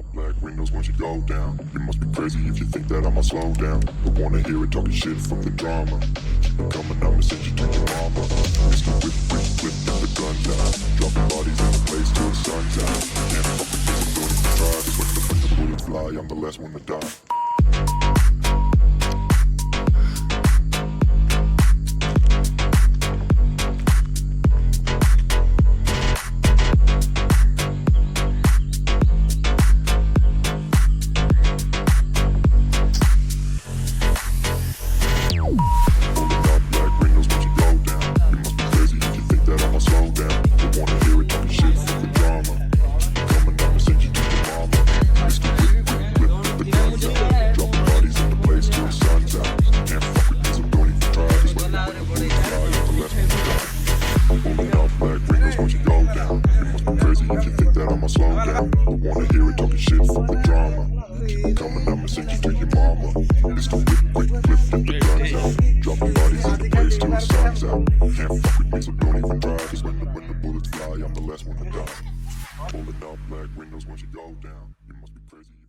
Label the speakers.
Speaker 1: up black windows once you go down. You must be crazy if you think that I'ma slow down. But wanna hear it talking shit from the drama. Keep it coming, I'ma send you to your mama. Mr. Whip, whip, whip, get the guns out. Dropping bodies in the place till the sun's out. Can't fuck with this, I'm doing it for try. Cause when the bullets fly, I'm the last one to die. I'ma slow down. I wanna hear it talking shit from the drama. Keep it coming, I'ma send you to your mama. It's the whip, whip, whip, get the guns out. Dropping bodies in the place till the sun's out. Can't fuck with me, so don't even try. Cause when the bullets fly, I'm the last one to die. Pulling up black windows once you go down. You must be crazy.